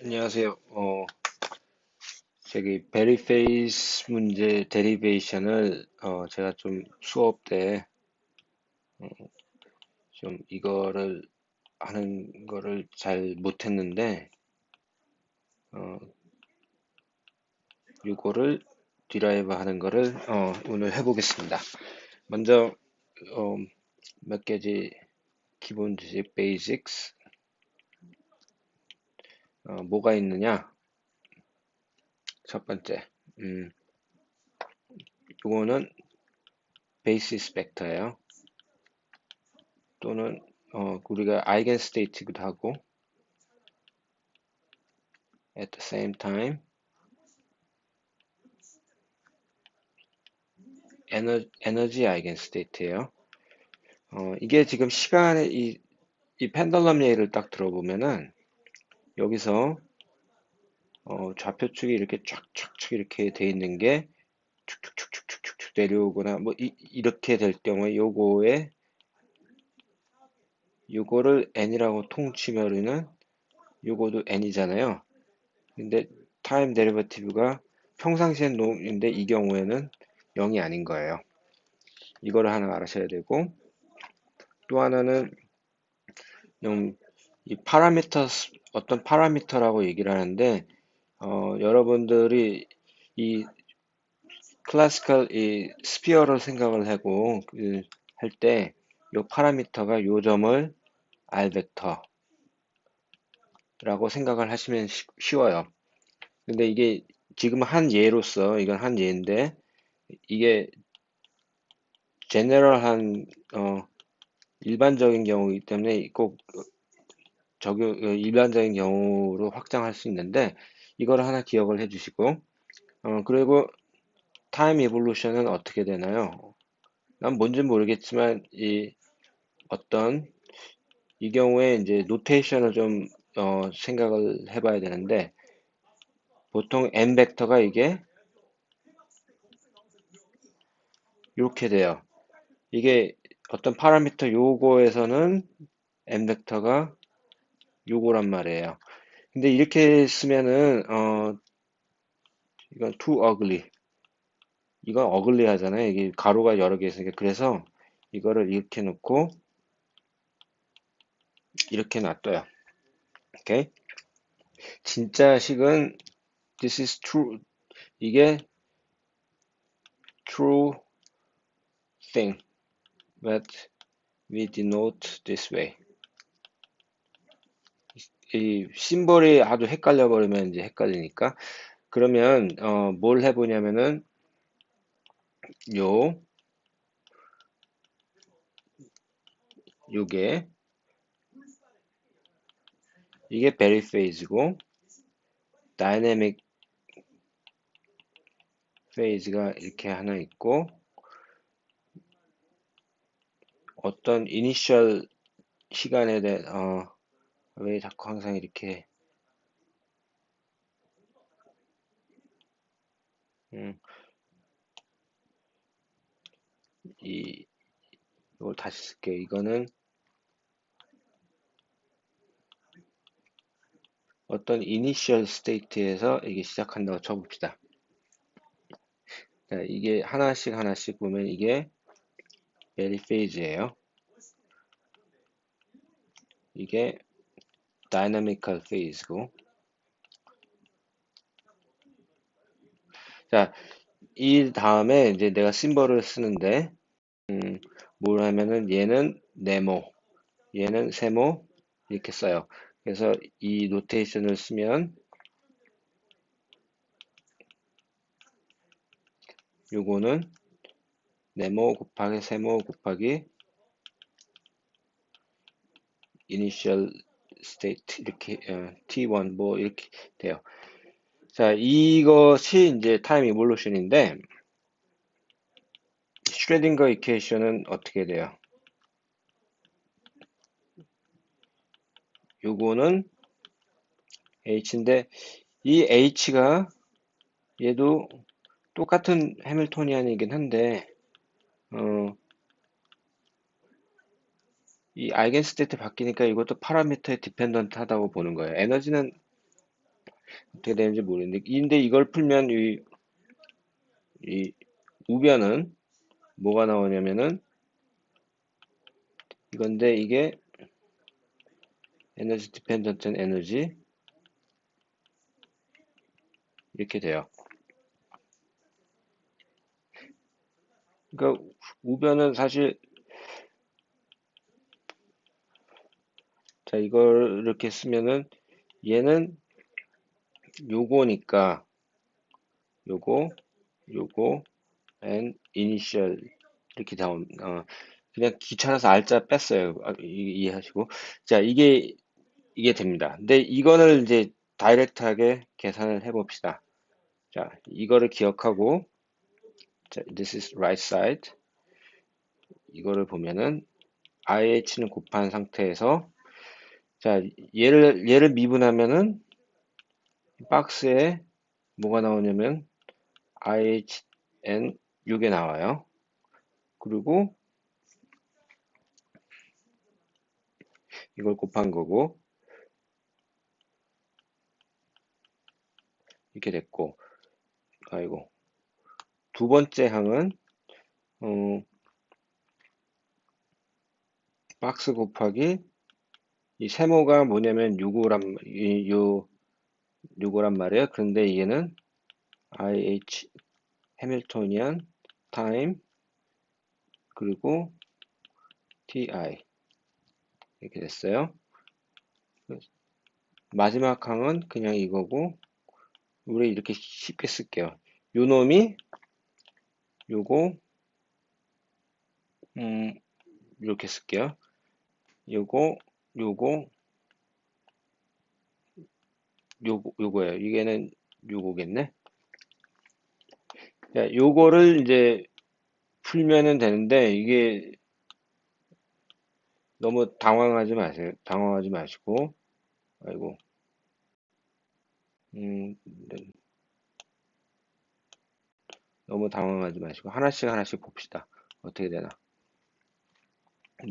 안녕하세요. 저기 베리페이스 문제 데리베이션을 제가 좀 수업 때 좀 이거를 하는 거를 잘 못했는데 어, 이거를 디라이브 하는 거를 오늘 해보겠습니다. 먼저 어, 몇 가지 기본 지식 베이직스 뭐가 있느냐? 첫 번째, 이거는 베이시스 벡터예요. 또는 우리가 아이겐 스테이트기도 하고 at the same time 에너지 아이겐 스테이트예요. 이게 지금 시간의 이 펜덜럼 예를 딱 들어보면은 여기서 좌표축이 이렇게 쫙쫙쫙 이렇게 돼 있는 게 축축축축축축 내려오거나 뭐 이렇게 될 경우에 요거를 n이라고 통치면은 요거도 n이잖아요. 근데 타임 데리버티브가 평상시엔 노인데 이 경우에는 0이 아닌 거예요. 이거를 하나 알아셔야 되고 또 하나는 이 파라미터 어떤 파라미터라고 얘기를 하는데 여러분들이 이 클래시컬 이 스피어를 생각을 하고 할 때 이 파라미터가 요 점을 R 벡터라고 생각을 하시면 쉬워요. 근데 이게 지금 한 예로서 이건 한 예인데 이게 제너럴한 일반적인 경우이기 때문에 꼭 적용 일반적인 경우로 확장할 수 있는데 이거를 하나 기억을 해주시고 그리고 타임 이볼루션은 어떻게 되나요? 난 뭔지 모르겠지만 어떤 이 경우에 이제 노테이션을 좀 생각을 해봐야 되는데 보통 n 벡터가 이게 이렇게 돼요. 이게 어떤 파라미터 요거에서는 n 벡터가 요거란 말이에요. 근데 이렇게 쓰면은 이건 too ugly. 이건 ugly 하잖아요. 이게 가로가 여러 개 있으니까 그래서 이거를 이렇게 놓고 이렇게 놔둬요. 오케이? 진짜 식은 this is true. 이게 true thing that we denote this way. 이 심볼이 아주 헷갈려 버리면 이제 헷갈리니까 그러면 뭘 해보냐면은 요 요게 이게 베리 페이즈고 다이내믹 페이즈가 이렇게 하나 있고 어떤 이니셜 시간에 대해 왜 자꾸 항상 이렇게 음, 이 이걸 다시 쓸게요. 이거는 어떤 이니셜 스테이트에서 이게 시작한다고 쳐봅시다. 자, 이게 하나씩 하나씩 보면 이게 베리 페이즈예요. 이게 다이나미컬 페이즈고 자, 이 다음에 이제 내가 심벌을 쓰는데 뭘 하면은 얘는 네모, 얘는 세모 이렇게 써요. 그래서 이 노테이션을 쓰면 요거는 네모 곱하기 세모 곱하기 이니셜 스테이트 이렇게 T1 뭐 이렇게 돼요. 자, 이것이 이제 타임 이볼루션인데 슈레딩거 이퀘이션은 어떻게 돼요? 요거는 H인데 이 H가 얘도 똑같은 해밀토니안이긴 한데 어, 이 아이겐스테이트 바뀌니까 이것도 파라미터에 디펜던트 하다고 보는 거예요. 에너지는 어떻게 되는지 모르겠는데, 근데 이걸 풀면 이 우변은 뭐가 나오냐면은 이건데 이게 에너지 디펜던트 에너지 이렇게 돼요. 그러니까 우변은 사실 자 이걸 이렇게 쓰면은 얘는 요거니까 요거 요거 and initial 이렇게 나온 그냥 귀찮아서 알짜 뺐어요. 이해하시고 자 이게 됩니다. 근데 이거를 이제 다이렉트하게 계산을 해 봅시다. 자 이거를 기억하고 자, this is right side 이거를 보면은 IH는 곱한 상태에서 자 얘를 미분하면은 박스에 뭐가 나오냐면 IHN 6에 나와요. 그리고 이걸 곱한 거고 이렇게 됐고 아이고 두 번째 항은 어, 박스 곱하기 이 세모가 뭐냐면 6호란 말이에요. 그런데 얘는 IH 해밀토니안 타임 그리고 TI 이렇게 됐어요. 마지막 항은 그냥 이거고 우리 이렇게 쉽게 쓸게요. 요 놈이 요거 이렇게 쓸게요. 요거 요거 요거예요. 이게는 요거겠네. 자, 요거를 이제 풀면은 되는데 이게 너무 당황하지 마세요. 당황하지 마시고 아이고 네. 너무 당황하지 마시고 하나씩 하나씩 봅시다. 어떻게 되나.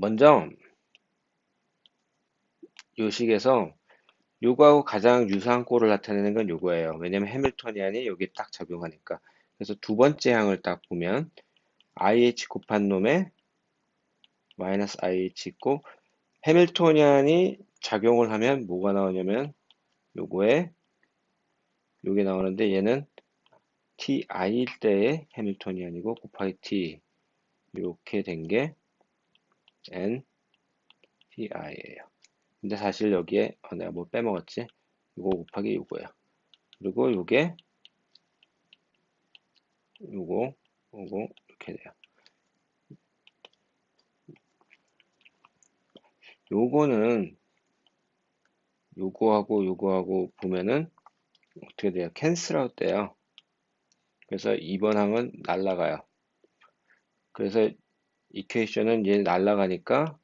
먼저 요 식에서 요거하고 가장 유사한 꼴을 나타내는 건 요거예요. 왜냐면 해밀토니안이 여기 딱 적용하니까. 그래서 두 번째 항을 딱 보면 IH 곱한 놈에 마이너스 IH 있고 해밀토니안이 작용을 하면 뭐가 나오냐면 요거에 요게 나오는데 얘는 TI일 때의 해밀토니안이고 곱하기 T 이렇게 된 게 NTI예요. 근데 사실 여기에 내가 뭐 빼먹었지? 이거 곱하기 요거야. 그리고 요게 요거 이렇게 돼요. 요거는 요거하고 보면은 어떻게 돼요? 캔슬아웃 돼요. 그래서 2번 항은 날라가요. 그래서 이퀘이션은 얘 날라가니까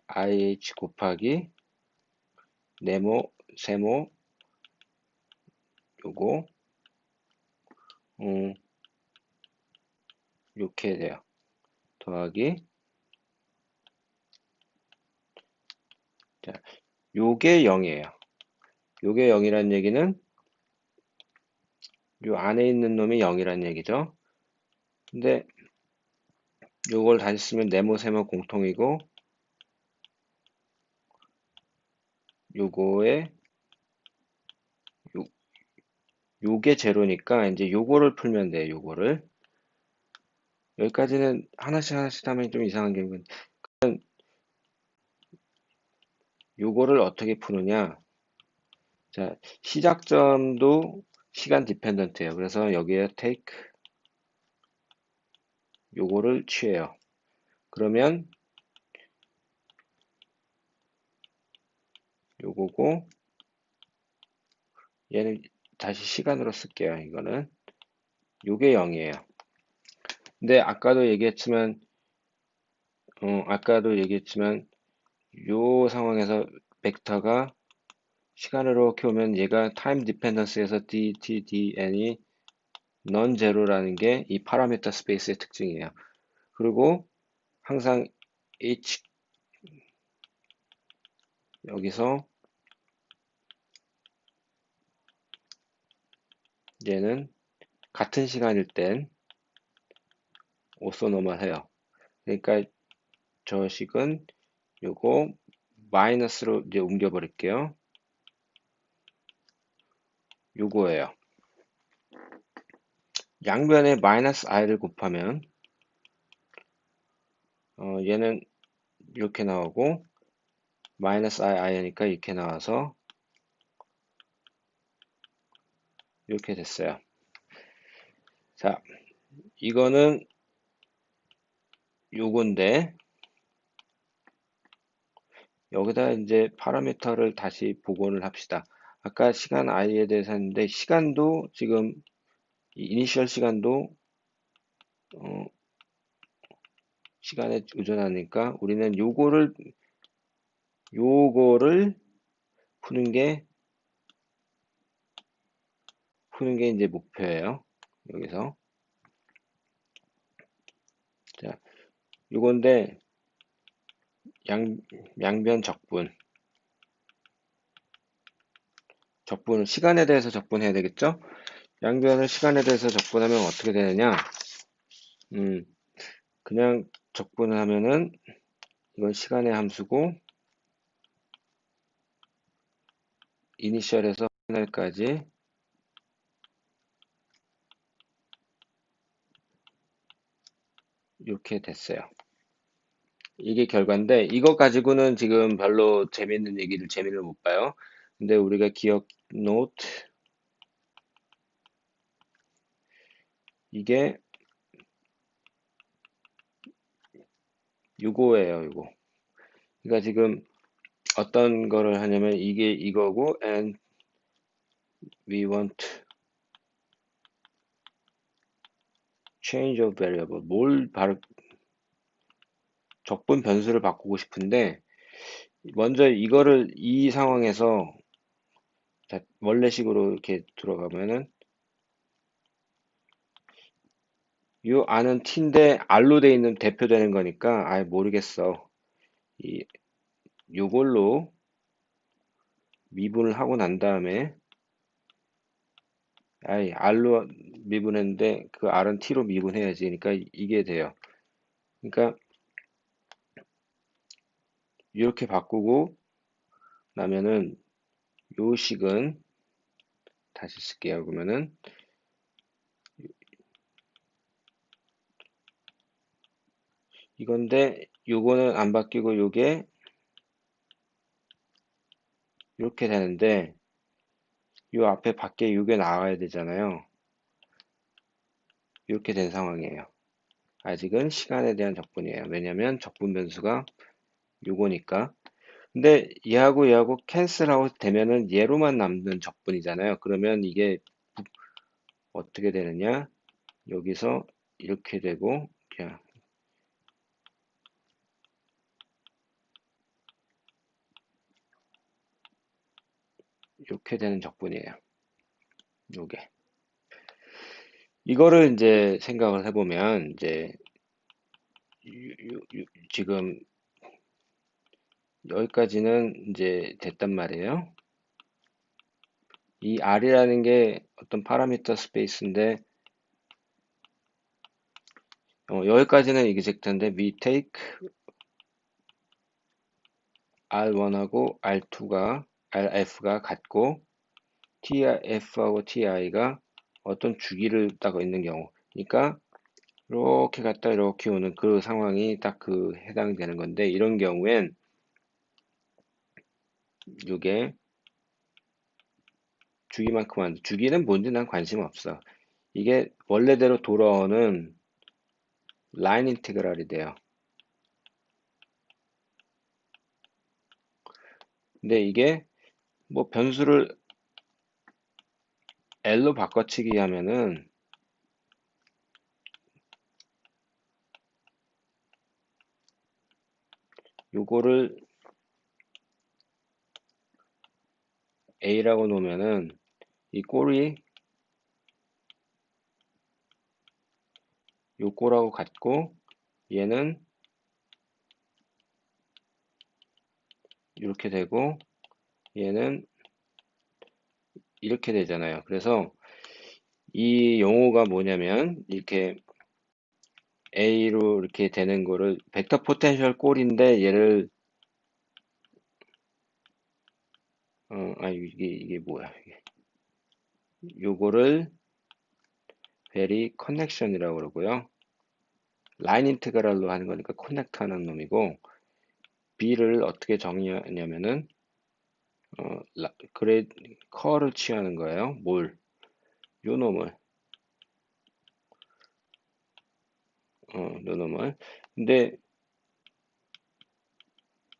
IH 곱하기 네모 세모 요거 음, 이렇게 돼요. 더하기 자, 요게 0이에요. 요게 0이란 얘기는 요 안에 있는 놈이 0이란 얘기죠. 근데 요걸 다시 쓰면 네모 세모 공통이고 요거에 요, 요게 제로니까 이제 요거를 풀면 돼요. 요거를 여기까지는 하나씩 하나씩 하면 좀 이상한 게 요거를 어떻게 푸느냐 자 시작점도 시간 디펜던트예요. 그래서 여기에 take 요거를 취해요. 그러면 요거고 얘는 다시 시간으로 쓸게요. 이거는 요게 0이에요. 근데 아까도 얘기했지만 요 상황에서 벡터가 시간으로 이렇게 오면 얘가 타임 디펜던스에서 DTDN이 non 제로라는 게 이 파라미터 스페이스의 특징이에요. 그리고 항상 H 여기서 얘는 같은 시간일 땐 오소노멀 해요. 그러니까 저 식은 요거 마이너스로 이제 옮겨 버릴게요. 요거예요. 양변에 마이너스 i를 곱하면 얘는 이렇게 나오고 마이너스 i 하니까 이렇게 나와서 이렇게 됐어요. 자, 이거는 요건데 여기다 이제 파라미터를 다시 복원을 합시다. 아까 시간 i에 대해서 했는데 시간도 지금 이니셜 시간도 어, 시간에 의존하니까 우리는 요거를 푸는 게 이제 목표예요. 여기서 자, 요건데 양변 적분은 시간에 대해서 적분해야 되겠죠? 양변을 시간에 대해서 적분하면 어떻게 되느냐? 음, 그냥 적분을 하면은 이건 시간의 함수고 이니셜에서 파이널까지 이렇게 됐어요. 이게 결과인데 이거 가지고는 지금 별로 재미를 못 봐요. 근데 우리가 기억 노트 이게 요거예요, 요거. 그러니까 지금 어떤 거를 하냐면 이게 이거고 and we want change of variable 뭘 바로 적분 변수를 바꾸고 싶은데 먼저 이거를 이 상황에서 자, 원래식으로 이렇게 들어가면은 요 R은 T인데 R로 돼 있는 대표되는 거니까 아예 모르겠어. 이 요걸로 미분을 하고 난 다음에 아이 R로 미분했는데 그 R은 T로 미분해야지. 그러니까 이게 돼요. 그러니까 이렇게 바꾸고 나면은 요 식은 다시 쓸게요. 그러면은 이건데 요거는 안 바뀌고 요게 이렇게 되는데 요 앞에 밖에 요게 나와야 되잖아요. 이렇게 된 상황이에요. 아직은 시간에 대한 적분이에요. 왜냐면 적분 변수가 요거니까. 근데 얘하고 캔슬하고 되면은 얘로만 남는 적분이잖아요. 그러면 이게 어떻게 되느냐? 여기서 이렇게 되고 그냥 이렇게 되는 적분이에요. 요게. 이거를 이제 생각을 해보면 이제 지금 여기까지는 이제 됐단 말이에요. 이 R이라는 게 어떤 파라미터 스페이스인데 여기까지는 이그젝트인데 we take R1하고 RF가 같고 TF하고 TI가 어떤 주기를 딱 있는 경우 그러니까 이렇게 갔다 이렇게 오는 그 상황이 딱 그 해당되는 건데 이런 경우엔 이게 주기는 뭔지 난 관심 없어. 이게 원래대로 돌아오는 라인 인테그랄이 돼요. 근데 이게 뭐 변수를 L로 바꿔치기 하면은 요거를 A라고 놓으면은 이 꼴이 요 꼴하고 같고 얘는 이렇게 되고 얘는 이렇게 되잖아요. 그래서 이 용어가 뭐냐면 이렇게 A로 이렇게 되는 거를 벡터 포텐셜 꼴인데 얘를 이게 뭐야 이게. 요거를 베리 커넥션이라고 그러고요. 라인 인테그랄로 하는 거니까 커넥트 하는 놈이고 B를 어떻게 정의하냐면은 그래 커를 취하는 거예요. 요 놈을 요 놈을. 근데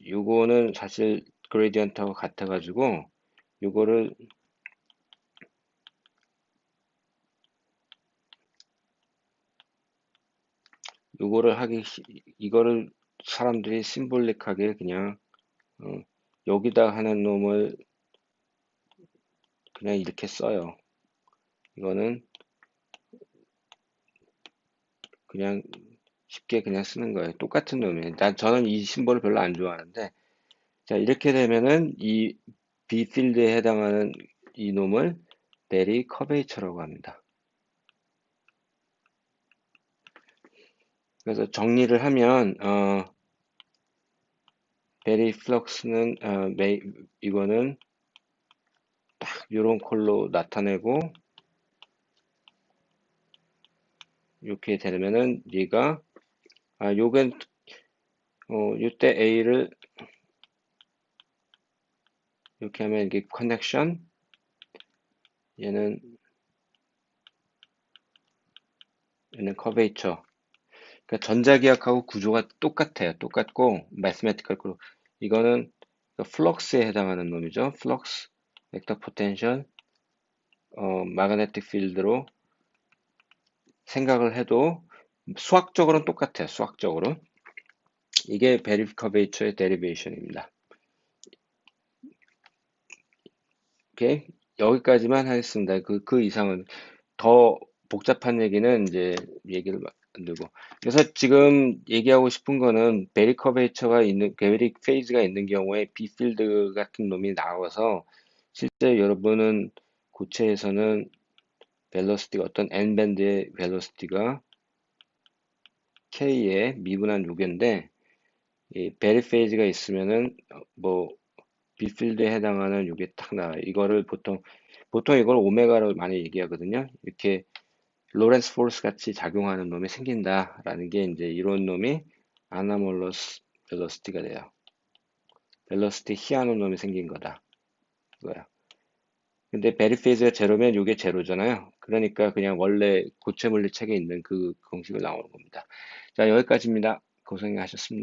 요거는 사실 그레디언트하고 같아가지고 요거를 요거를 이거를 사람들이 심볼릭하게 그냥 어, 여기다 하는 놈을 그냥 이렇게 써요. 이거는 그냥 쉽게 그냥 쓰는 거예요. 똑같은 놈이에요. 저는 이 심볼을 별로 안 좋아하는데, 자, 이렇게 되면은 이 B 필드에 해당하는 이 놈을 베리 커베이처라고 합니다. 그래서 정리를 하면, 베리 플럭스는, 이거는 딱 요런 컬로 나타내고, 이렇게 되면은 얘가, 요건, 요때 A를 이렇게 하면 이게 커넥션, 얘는 커베이처. 그러니까 전자기압하고 구조가 똑같아요. 똑같고, 매스매티컬로. 이거는 플럭스에 해당하는 놈이죠. 플럭스, 벡터 포텐셜, 마그네틱 필드로 생각을 해도 수학적으로는 똑같아요. 수학적으로. 이게 베리 커베이처의 데리베이션입니다. 오케이? 여기까지만 하겠습니다. 그 이상은 더 복잡한 얘기는 이제 얘기를 만들고. 그래서 지금 얘기하고 싶은 거는 베리 커베이처가 있는, 베리 페이즈가 있는 경우에 B 필드 같은 놈이 나와서 실제 여러분은 고체에서는 벨로시티가 어떤 n 밴드의 벨로시티가 k의 미분한 요괴인데 이 베리 페이즈가 있으면은 뭐 B 필드에 해당하는 요게 딱 나와요. 이거를 보통 이걸 오메가로 많이 얘기하거든요. 이렇게 로렌스 포스 같이 작용하는 놈이 생긴다라는 게 이제 이런 놈이 아나몰러스 벨로시티가 돼요. 벨로시티 희한한 놈이 생긴 거다. 이거야. 근데 베리 페이즈가 제로면 이게 제로잖아요. 그러니까 그냥 원래 고체 물리 책에 있는 그 공식을 나오는 겁니다. 자, 여기까지입니다. 고생하셨습니다.